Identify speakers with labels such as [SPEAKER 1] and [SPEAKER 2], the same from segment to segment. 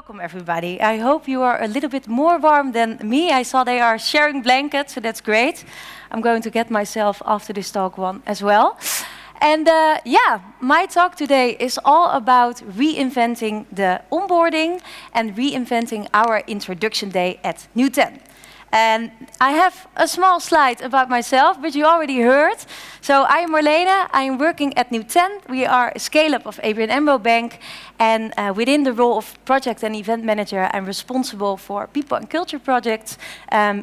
[SPEAKER 1] Welcome, everybody. I hope you are a little bit more warm than me. I saw they are sharing blankets, so that's great. I'm going to get myself after this talk one as well. And yeah, my talk today is all about reinventing the onboarding and reinventing our introduction day at New10. And I have a small slide about myself, but you already heard. So I am Marleene, I am working at New10. We are a scale-up of ABN AMRO Bank. And within the role of project and event manager, I'm responsible for people and culture projects,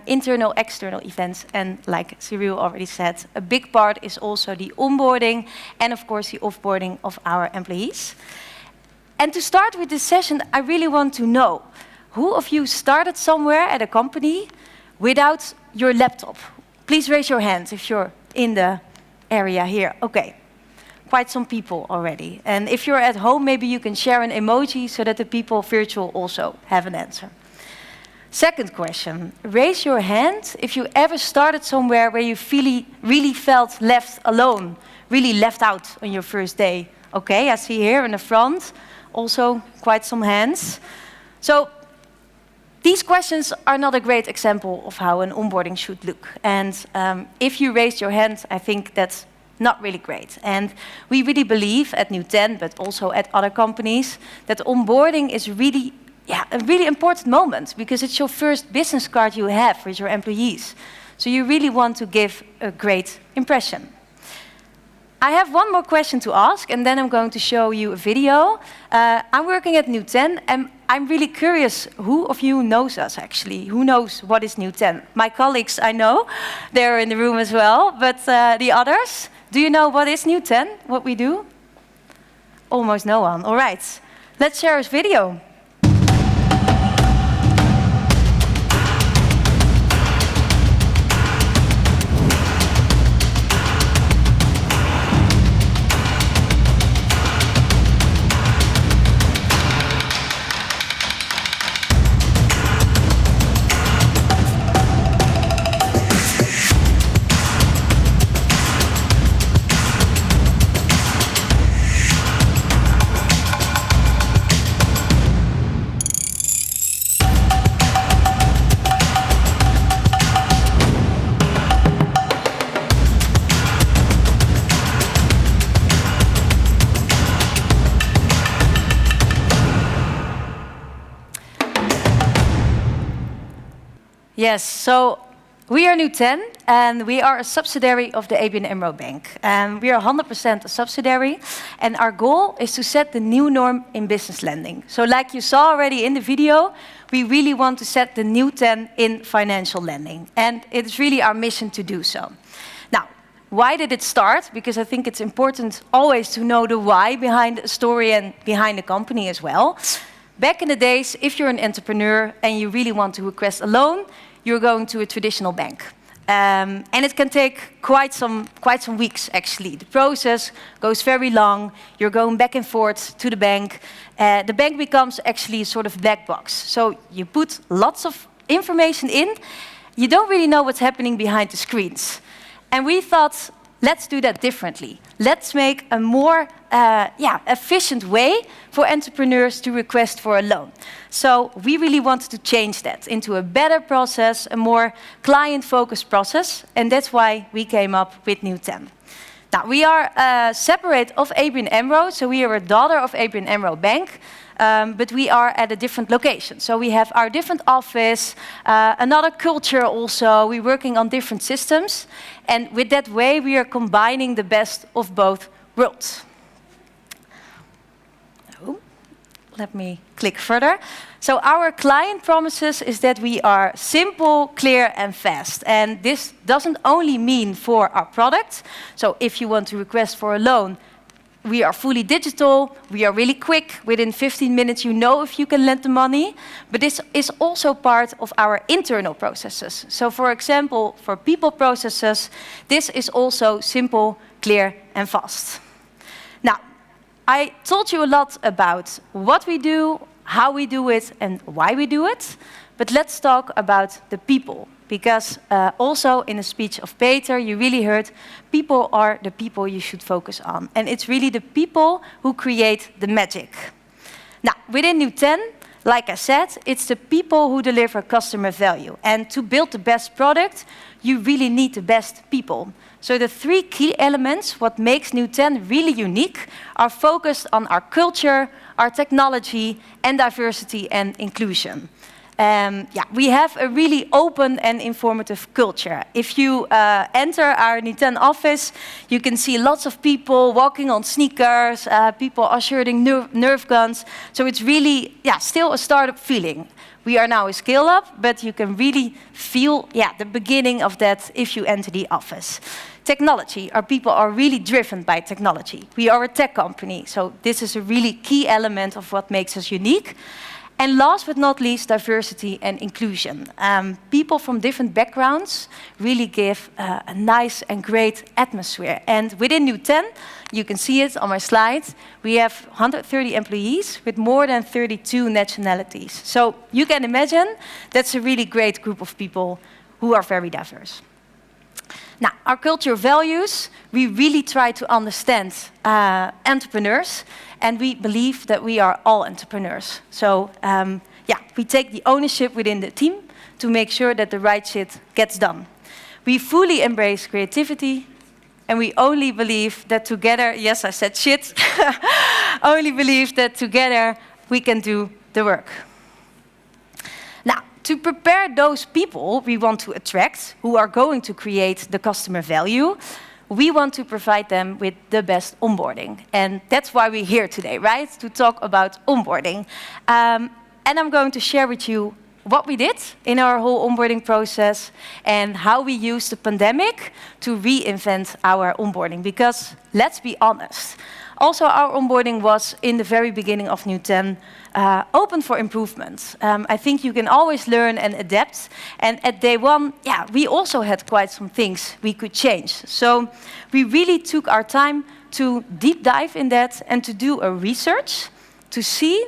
[SPEAKER 1] internal, external events. And like Cyril already said, a big part is also the onboarding and of course the offboarding of our employees. And to start with this session, I really want to know, who of you started somewhere at a company without your laptop? Please raise your hand if you're in the area here. Okay, quite some people already. And if you're at home, maybe you can share an emoji so that the people virtual also have an answer. Second question, raise your hand if you ever started somewhere where you really felt left alone, really left out on your first day. Okay, I see here in the front also quite some hands. So these questions are not a great example of how an onboarding should look. And if you raised your hand, I think that's not really great. And we really believe at New10, but also at other companies, that onboarding is really, a really important moment because it's your first business card you have with your employees. So you really want to give a great impression. I have one more question to ask, and then I'm going to show you a video. I'm working at New10, and I'm really curious, who of you knows us actually? Who knows what is New10? My colleagues, I know, they're in the room as well, but the others, do you know what is New10, what we do? Almost no one. All right, let's share this video. Yes, so we are New10, and we are a subsidiary of the ABN AMRO Bank. We are 100% a subsidiary, and our goal is to set the new norm in business lending. So like you saw already in the video, we really want to set the new 10 in financial lending, and it's really our mission to do so. Now, why did it start? Because I think it's important always to know the why behind a story and behind the company as well. Back in the days, if you're an entrepreneur and you really want to request a loan, you're going to a traditional bank. And it can take quite some weeks, actually. The process goes very long. You're going back and forth to the bank. The bank becomes actually a sort of black box. So you put lots of information in. You don't really know what's happening behind the screens. And we thought, let's do that differently. Let's make a more efficient way for entrepreneurs to request for a loan. So we really wanted to change that into a better process, a more client-focused process, and that's why we came up with New10. Now, we are separate of ABN AMRO, so we are a daughter of ABN AMRO Bank, but we are at a different location. So we have our different office, another culture also. We're working on different systems. And with that way, we are combining the best of both worlds. Oh, let me click further. So our client promises is that we are simple, clear, and fast. And this doesn't only mean for our product. So if you want to request for a loan, we are fully digital, we are really quick. Within 15 minutes, you know if you can lend the money. But this is also part of our internal processes. So for example, for people processes, this is also simple, clear, and fast. Now, I told you a lot about what we do, how we do it, and why we do it. But let's talk about the people. Because also in the speech of Peter, you really heard people are the people you should focus on. And it's really the people who create the magic. Now, within New10, like I said, it's the people who deliver customer value. And to build the best product, you really need the best people. So the 3 key elements, what makes New10 really unique, are focused on our culture, our technology, and diversity and inclusion. We have a really open and informative culture. If you enter our New10 office, you can see lots of people walking on sneakers, people ushering Nerf guns. So it's really, still a startup feeling. We are now a scale-up, but you can really feel the beginning of that if you enter the office. Technology, our people are really driven by technology. We are a tech company, so this is a really key element of what makes us unique. And last but not least, diversity and inclusion. People from different backgrounds really give a nice and great atmosphere. And within New10, you can see it on my slide, we have 130 employees with more than 32 nationalities. So you can imagine that's a really great group of people who are very diverse. Now, our culture values, we really try to understand entrepreneurs, and we believe that we are all entrepreneurs. So, we take the ownership within the team to make sure that the right shit gets done. We fully embrace creativity, and we only believe that together, yes, I said shit, only believe that together we can do the work. Now, to prepare those people we want to attract, who are going to create the customer value, we want to provide them with the best onboarding. And that's why we're here today, right? To talk about onboarding. And I'm going to share with you what we did in our whole onboarding process and how we used the pandemic to reinvent our onboarding. Because let's be honest, also our onboarding was in the very beginning of New10 open for improvement. I think you can always learn and adapt. And at day one, we also had quite some things we could change. So we really took our time to deep dive in that and to do a research to see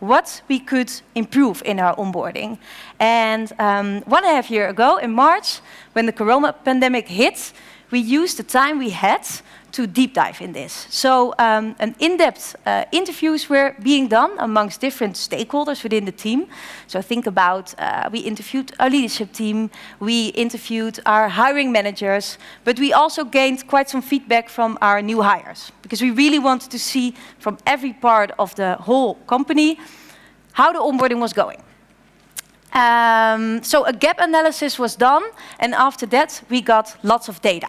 [SPEAKER 1] what we could improve in our onboarding. And 1.5 years ago, in March, when the corona pandemic hit, we used the time we had to deep dive in this. So an in-depth interviews were being done amongst different stakeholders within the team. So think about, we interviewed our leadership team, we interviewed our hiring managers, but we also gained quite some feedback from our new hires, because we really wanted to see from every part of the whole company how the onboarding was going. So a gap analysis was done, and after that we got lots of data.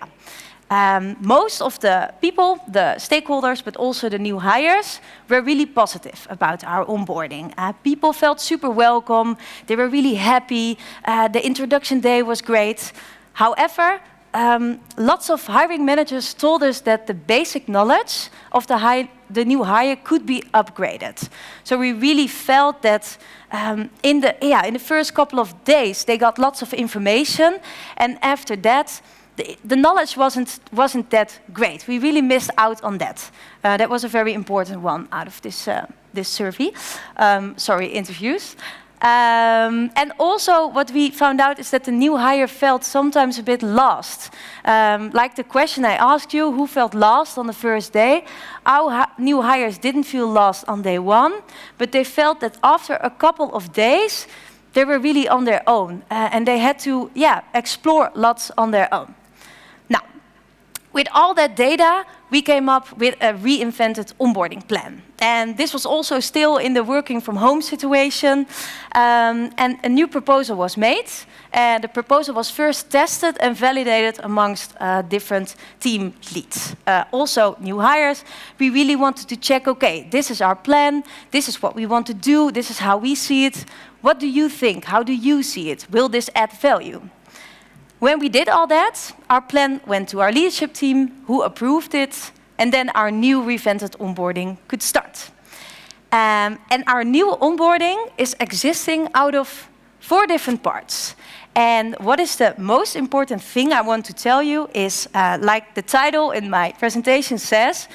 [SPEAKER 1] Most of the people, the stakeholders, but also the new hires, were really positive about our onboarding. People felt super welcome, they were really happy, the introduction day was great. However, lots of hiring managers told us that the basic knowledge of the new hire could be upgraded. So we really felt that in the first couple of days, they got lots of information, and after that, the knowledge wasn't that great. We really missed out on that. That was a very important one out of this survey. Interviews. And also what we found out is that the new hire felt sometimes a bit lost. Like the question I asked you, who felt lost on the first day? Our new hires didn't feel lost on day one, but they felt that after a couple of days, they were really on their own. And they had to explore lots on their own. Now, with all that data, we came up with a reinvented onboarding plan. And this was also still in the working from home situation. And a new proposal was made. The proposal was first tested and validated amongst different team leads. Also new hires. We really wanted to check, okay, this is our plan. This is what we want to do. This is how we see it. What do you think? How do you see it? Will this add value? When we did all that, our plan went to our leadership team, who approved it, and then our new revamped onboarding could start. And our new onboarding is existing out of 4 different parts. And what is the most important thing I want to tell you is, like the title in my presentation says,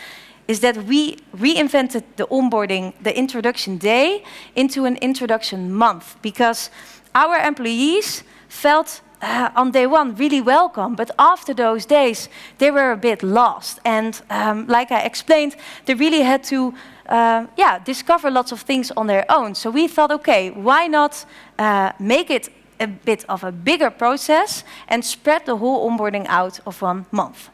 [SPEAKER 1] is that we reinvented the onboarding, the introduction day, into an introduction month, because our employees felt on day one really welcome, but after those days, they were a bit lost. And like I explained, they really had to discover lots of things on their own. So we thought, okay, why not make it a bit of a bigger process and spread the whole onboarding out of 1 month.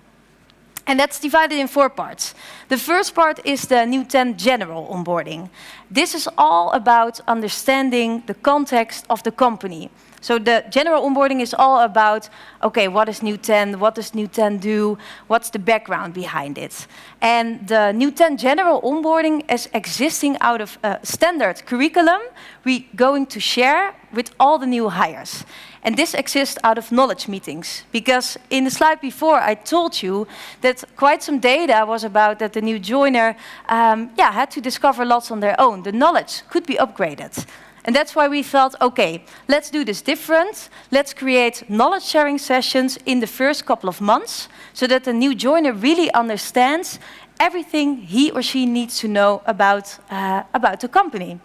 [SPEAKER 1] And that's divided in 4 parts. The first part is the New10 general onboarding. This is all about understanding the context of the company. So the general onboarding is all about, okay, what is New10? What does New10 do? What's the background behind it? And the New10 general onboarding is existing out of a standard curriculum we're going to share with all the new hires. And this exists out of knowledge meetings. Because in the slide before, I told you that quite some data was about that the new joiner had to discover lots on their own. The knowledge could be upgraded. And that's why we felt, okay, let's do this different. Let's create knowledge sharing sessions in the first couple of months so that the new joiner really understands everything he or she needs to know about the company.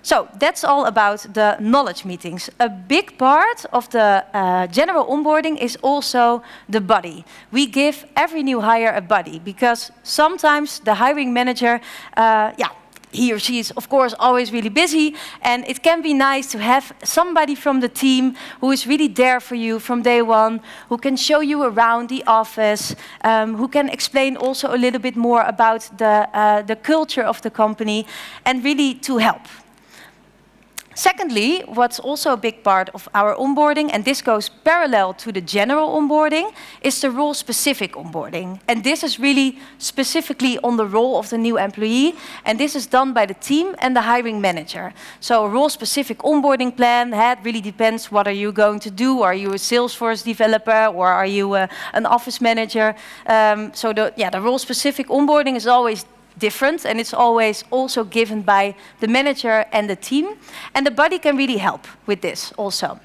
[SPEAKER 1] So that's all about the knowledge meetings. A big part of the general onboarding is also the buddy. We give every new hire a buddy because sometimes the hiring manager, he or she is, of course, always really busy, and it can be nice to have somebody from the team who is really there for you from day one, who can show you around the office, who can explain also a little bit more about the culture of the company, and really to help. Secondly, what's also a big part of our onboarding, and this goes parallel to the general onboarding, is the role-specific onboarding. And this is really specifically on the role of the new employee, and this is done by the team and the hiring manager. So a role-specific onboarding plan, it really depends what are you going to do. Are you a Salesforce developer or are you an office manager? So the role-specific onboarding is always different, and it's always also given by the manager and the team. And the buddy can really help with this also.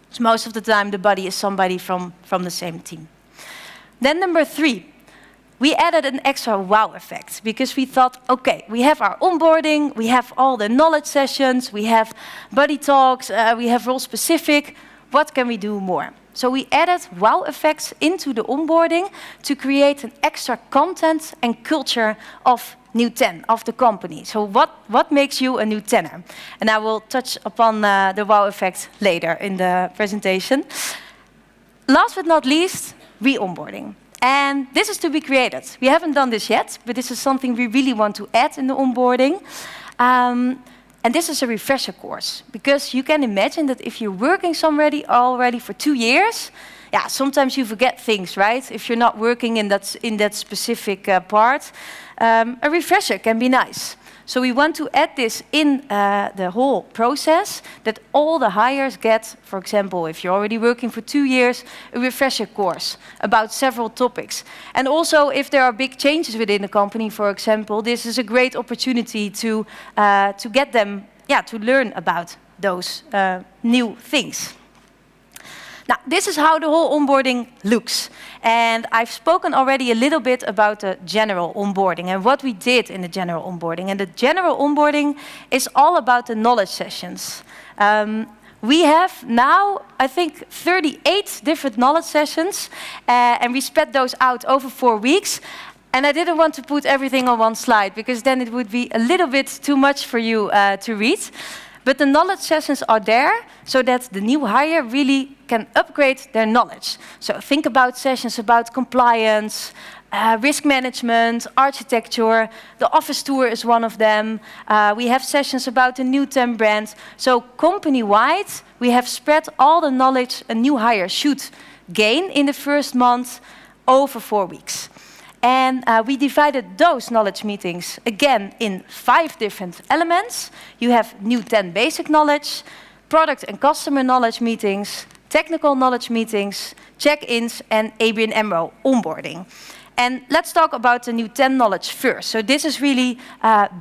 [SPEAKER 1] So most of the time the buddy is somebody from the same team. Then number 3, we added an extra wow effect because we thought, okay, we have our onboarding, we have all the knowledge sessions, we have buddy talks, we have role specific. What can we do more? So we added wow effects into the onboarding to create an extra content and culture of New10, of the company. So what makes you a New10er? And I will touch upon the wow effect later in the presentation. Last but not least, re-onboarding. And this is to be created. We haven't done this yet, but this is something we really want to add in the onboarding. And this is a refresher course, because you can imagine that if you're working somewhere already for 2 years, sometimes you forget things, right? If you're not working in that specific part, a refresher can be nice. So we want to add this in the whole process, that all the hires get, for example, if you're already working for 2 years, a refresher course about several topics. And also, if there are big changes within the company, for example, this is a great opportunity to get them, to learn about those new things. Now, this is how the whole onboarding looks. And I've spoken already a little bit about the general onboarding and what we did in the general onboarding. And the general onboarding is all about the knowledge sessions. We have now, I think, 38 different knowledge sessions, and we spread those out over 4 weeks. And I didn't want to put everything on one slide, because then it would be a little bit too much for you to read. But the knowledge sessions are there so that the new hire really can upgrade their knowledge. So think about sessions about compliance, risk management, architecture. The office tour is one of them. We have sessions about the New10 brand. So company-wide, we have spread all the knowledge a new hire should gain in the first month over 4 weeks. And we divided those knowledge meetings, again, in 5 different elements. You have New10 basic knowledge, product and customer knowledge meetings, technical knowledge meetings, check-ins, and ABN AMRO onboarding. And let's talk about the New10 knowledge first. So this is really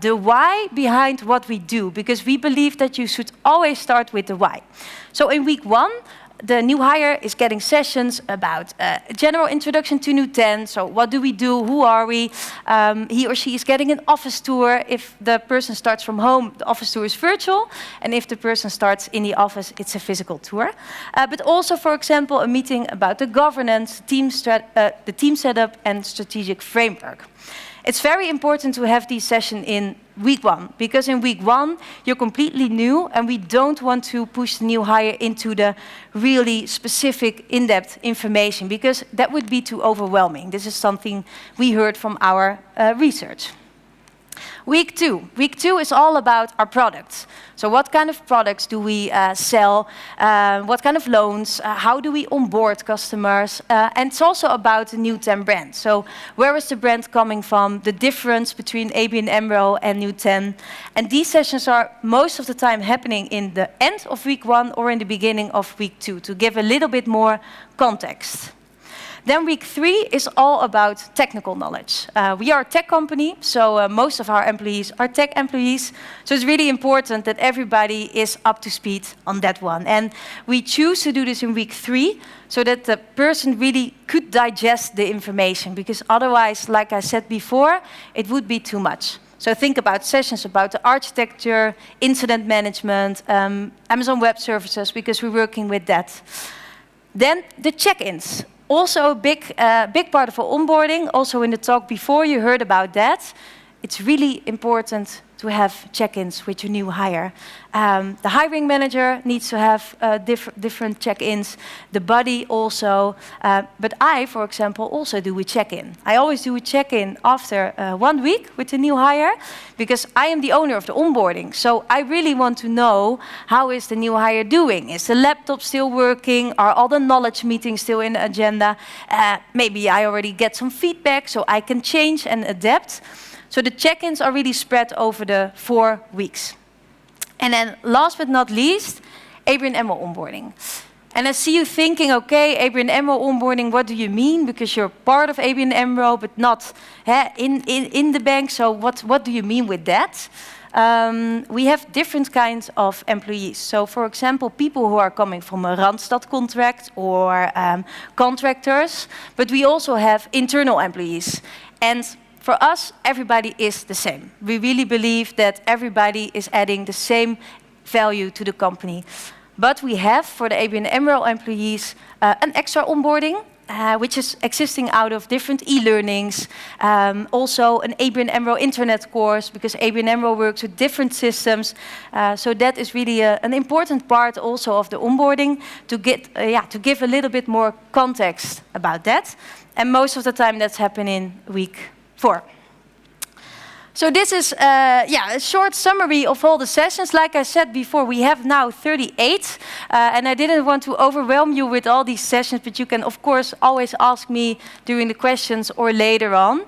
[SPEAKER 1] the why behind what we do, because we believe that you should always start with the why. So in week 1, the new hire is getting sessions about a general introduction to New10. So what do we do? Who are we? He or she is getting an office tour. If the person starts from home, the office tour is virtual. And if the person starts in the office, it's a physical tour. But also, for example, a meeting about the governance, the team setup and strategic framework. It's very important to have these sessions in week 1, because in week 1, you're completely new, and we don't want to push the new hire into the really specific, in-depth information, because that would be too overwhelming. This is something we heard from our research. Week 2. Week 2 is all about our products. So what kind of products do we sell? What kind of loans? How do we onboard customers? And it's also about the New10 brand. So where is the brand coming from? The difference between ABN AMRO and New10. And these sessions are most of the time happening in the end of week 1 or in the beginning of week 2 to give a little bit more context. Then week 3 is all about technical knowledge. We are a tech company, so most of our employees are tech employees. So it's really important that everybody is up to speed on that one. And we choose to do this in week 3 so that the person really could digest the information, because otherwise, like I said before, it would be too much. So think about sessions about the architecture, incident management, Amazon Web Services, because we're working with that. Then the check-ins. Also a big part of our onboarding. Also in the talk before, you heard about that. It's really important to have check-ins with your new hire. The hiring manager needs to have different check-ins. The buddy also. But I, for example, also do a check-in. I always do a check-in after 1 week with the new hire, because I am the owner of the onboarding. So I really want to know, how is the new hire doing? Is the laptop still working? Are all the knowledge meetings still in the agenda? Maybe I already get some feedback so I can change and adapt. So the check-ins are really spread over the 4 weeks. And then last but not least, ABN AMRO onboarding. And I see you thinking, okay, ABN AMRO onboarding, what do you mean? Because you're part of ABN AMRO, but not in the bank. So what do you mean with that? We have different kinds of employees. So for example, people who are coming from a Randstad contract or contractors, but we also have internal employees. And for us, everybody is the same. We really believe that everybody is adding the same value to the company. But we have, for the ABN AMRO employees, an extra onboarding, which is existing out of different e-learnings. Also an ABN AMRO internet course, because ABN AMRO works with different systems. So that is really an important part also of the onboarding, to give a little bit more context about that. And most of the time that's happening in week 4. So this is a short summary of all the sessions. Like I said before, we have now 38. And I didn't want to overwhelm you with all these sessions, but you can, of course, always ask me during the questions or later on.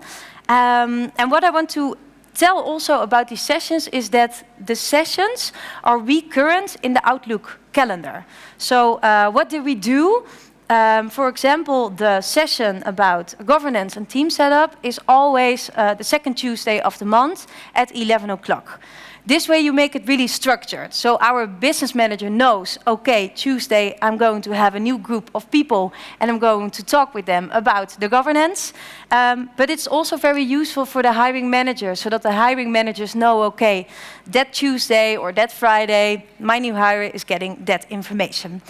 [SPEAKER 1] And what I want to tell also about these sessions is that the sessions are recurrent in the Outlook calendar. So what do we do? For example, the session about governance and team setup is always the second Tuesday of the month at 11 o'clock. This way you make it really structured. So our business manager knows, okay, Tuesday I'm going to have a new group of people and I'm going to talk with them about the governance. But it's also very useful for the hiring manager, so that the hiring managers know, okay, that Tuesday or that Friday, my new hire is getting that information.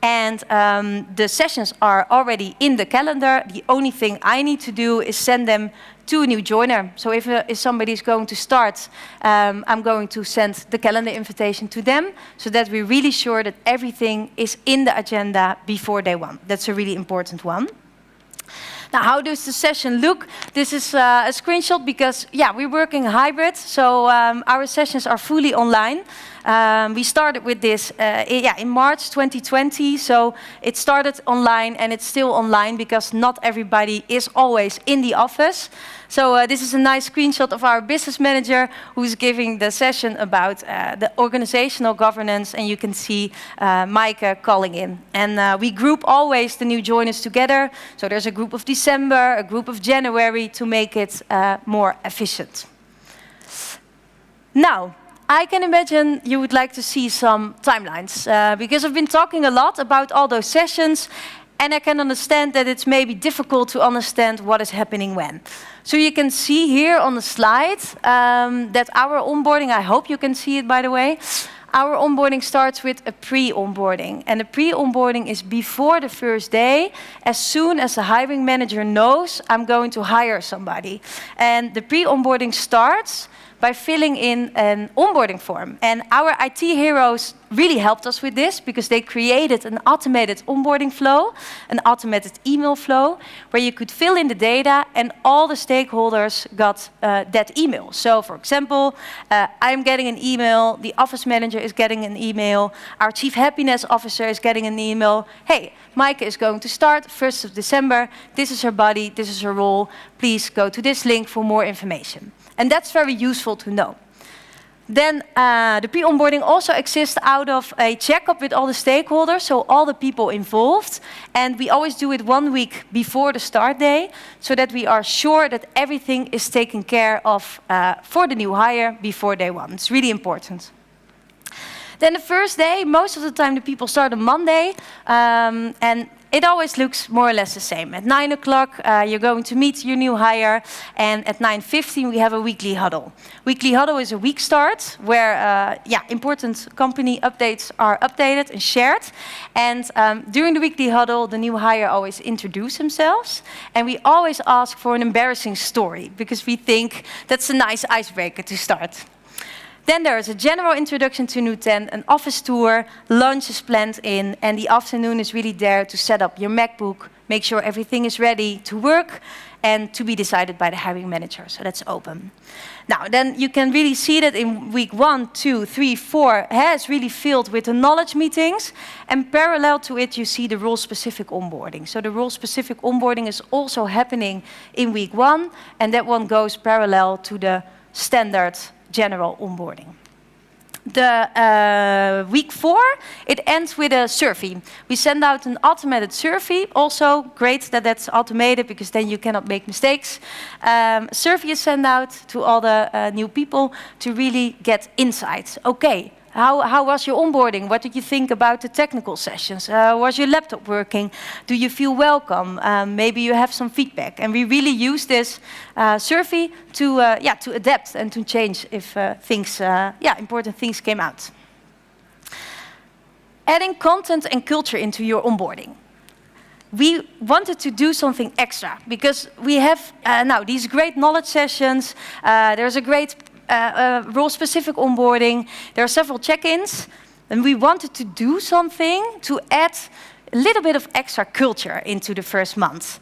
[SPEAKER 1] And the sessions are already in the calendar. The only thing I need to do is send them to a new joiner. So if somebody is going to start, I'm going to send the calendar invitation to them, so that we're really sure that everything is in the agenda before day 1. That's a really important one. Now, how does the session look? This is a screenshot because, we're working hybrid. So our sessions are fully online. We started with this in March 2020. So it started online and it's still online because not everybody is always in the office. So this is a nice screenshot of our business manager who's giving the session about the organizational governance, and you can see Maaike calling in. And we group always the new joiners together. So there's a group of December, a group of January, to make it more efficient. Now, I can imagine you would like to see some timelines, because I've been talking a lot about all those sessions, and I can understand that it's maybe difficult to understand what is happening when. So you can see here on the slide that our onboarding, I hope you can see it by the way, our onboarding starts with a pre-onboarding. And the pre-onboarding is before the first day, as soon as the hiring manager knows I'm going to hire somebody. And the pre-onboarding starts by filling in an onboarding form. And our IT heroes really helped us with this because they created an automated onboarding flow, an automated email flow, where you could fill in the data and all the stakeholders got that email. So for example, I'm getting an email, the office manager is getting an email, our chief happiness officer is getting an email. Hey, Maaike is going to start 1st of December. This is her body, this is her role. Please go to this link for more information. And that's very useful to know. Then the pre-onboarding also exists out of a checkup with all the stakeholders, so all the people involved. And we always do it 1 week before the start day, so that we are sure that everything is taken care of for the new hire before day one. It's really important. Then the first day, most of the time the people start on Monday, and it always looks more or less the same. At 9 o'clock, you're going to meet your new hire, and at 9:15 we have a weekly huddle. Weekly huddle is a week start where important company updates are updated and shared. And during the weekly huddle, the new hire always introduce themselves, and we always ask for an embarrassing story because we think that's a nice icebreaker to start. Then there is a general introduction to New10, an office tour, lunch is planned in, and the afternoon is really there to set up your MacBook, make sure everything is ready to work, and to be decided by the hiring manager, so that's open. Now, then you can really see that in week 1, 2, 3, 4 has really filled with the knowledge meetings, and parallel to it you see the role-specific onboarding. So the role-specific onboarding is also happening in week 1, and that one goes parallel to the standard general onboarding. The week 4, it ends with a survey. We send out an automated survey. Also great that that's automated because then you cannot make mistakes. Survey is sent out to all the new people to really get insights. Okay, how was your onboarding? What did you think about the technical sessions? Was your laptop working? Do you feel welcome? Maybe you have some feedback. And we really use this survey to adapt and to change if important things came out. Adding content and culture into your onboarding. We wanted to do something extra because we have now these great knowledge sessions. There's a great role-specific onboarding. There are several check-ins, and we wanted to do something to add a little bit of extra culture into the first month.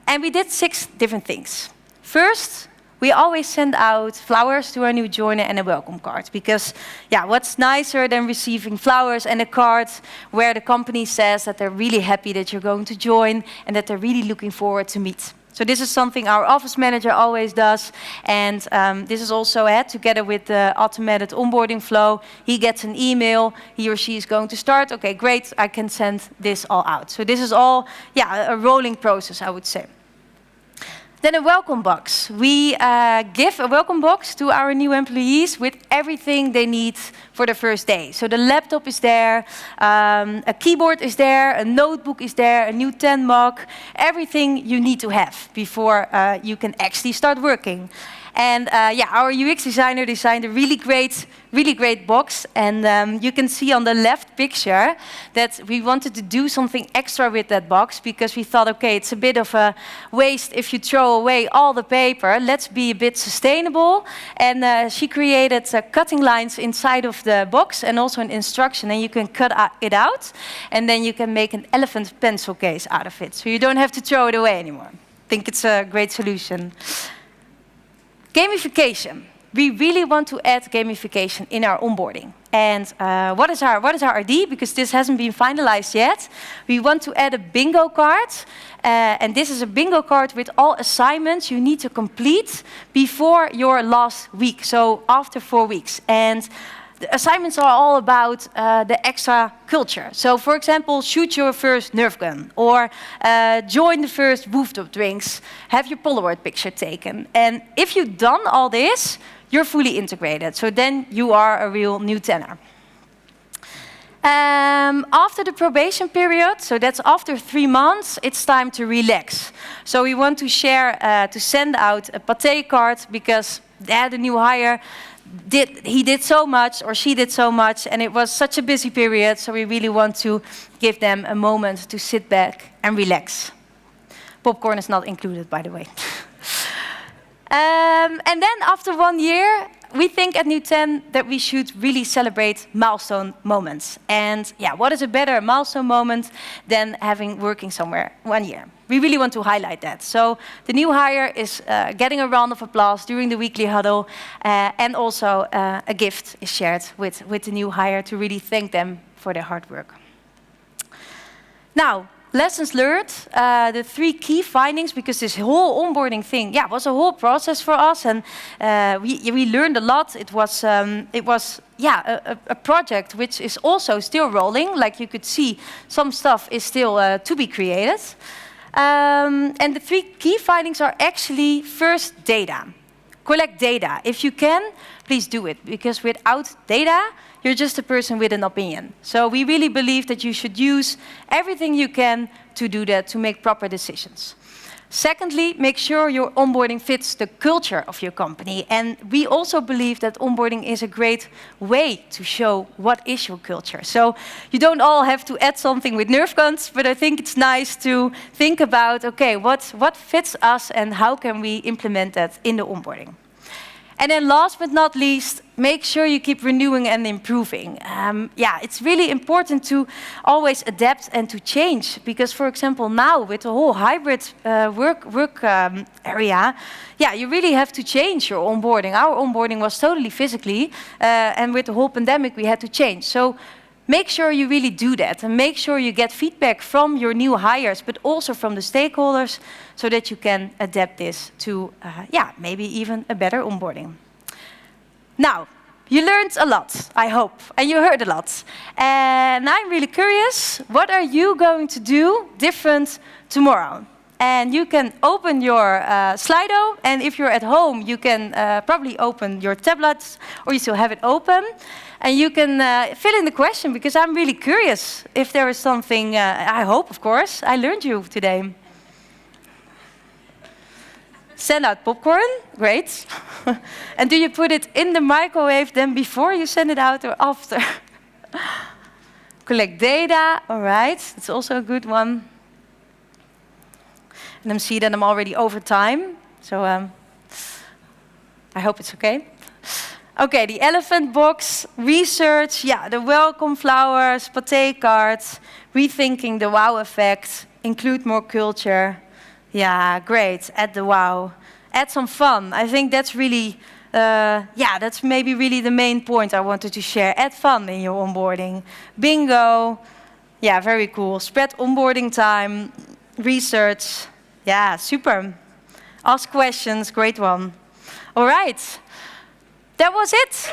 [SPEAKER 1] And we did 6 different things. First, we always send out flowers to our new joiner and a welcome card, because what's nicer than receiving flowers and a card where the company says that they're really happy that you're going to join and that they're really looking forward to meet. So this is something our office manager always does, and this is also together with the automated onboarding flow. He gets an email, he or she is going to start. Okay, great, I can send this all out. So this is all, a rolling process, I would say. Then a welcome box. We give a welcome box to our new employees with everything they need for the first day. So the laptop is there, a keyboard is there, a notebook is there, a New10 mug, everything you need to have before you can actually start working. And our UX designer designed a really great box. And you can see on the left picture that we wanted to do something extra with that box because we thought, okay, it's a bit of a waste if you throw away all the paper. Let's be a bit sustainable. And she created cutting lines inside of the box and also an instruction. And you can cut it out. And then you can make an elephant pencil case out of it. So you don't have to throw it away anymore. I think it's a great solution. Gamification. We really want to add gamification in our onboarding. And what is our idea? Because this hasn't been finalized yet. We want to add a bingo card. And this is a bingo card with all assignments you need to complete before your last week. So after 4 weeks. And the assignments are all about the extra culture. So, for example, shoot your first Nerf gun, or join the first rooftop drinks, have your Polaroid picture taken. And if you've done all this, you're fully integrated. So then you are a real new tenor. After the probation period, so that's after 3 months, it's time to relax. So we want to share, to send out a pâté card because the new hire, he did so much or she did so much and it was such a busy period, so we really want to give them a moment to sit back and relax. Popcorn is not included, by the way. And then after 1 year, we think at New10 that we should really celebrate milestone moments. And yeah, what is a better milestone moment than working somewhere 1 year? We really want to highlight that. So the new hire is getting a round of applause during the weekly huddle, and also a gift is shared with the new hire to really thank them for their hard work. Now, lessons learned, the 3 key findings, because this whole onboarding thing, was a whole process for us, and we learned a lot. It was a project which is also still rolling. Like you could see, some stuff is still to be created. And the 3 key findings are actually first data. Collect data. If you can, please do it, because without data, you're just a person with an opinion. So we really believe that you should use everything you can to do that, to make proper decisions. Secondly, make sure your onboarding fits the culture of your company. And we also believe that onboarding is a great way to show what is your culture. So you don't all have to add something with Nerf guns, but I think it's nice to think about, okay, what fits us and how can we implement that in the onboarding. And then last but not least, make sure you keep renewing and improving. It's really important to always adapt and to change. Because, for example, now with the whole hybrid work area, you really have to change your onboarding. Our onboarding was totally physically, and with the whole pandemic, we had to change. So make sure you really do that, and make sure you get feedback from your new hires, but also from the stakeholders, so that you can adapt this to, maybe even a better onboarding. Now, you learned a lot, I hope, and you heard a lot. And I'm really curious, what are you going to do different tomorrow? And you can open your Slido, and if you're at home, you can probably open your tablets, or you still have it open. And you can fill in the question, because I'm really curious if there is something, I hope, of course, I learned you today. Send out popcorn, great. And do you put it in the microwave then before you send it out or after? Collect data, all right, that's also a good one. And I see that I'm already over time, so I hope it's okay. Okay, the elephant box, research, the welcome flowers, pâté cards, rethinking the wow effect, include more culture. Yeah, great, add the wow. Add some fun. I think that's really, that's maybe really the main point I wanted to share. Add fun in your onboarding. Bingo, very cool. Spread onboarding time, research, super. Ask questions, great one. All right. That was it.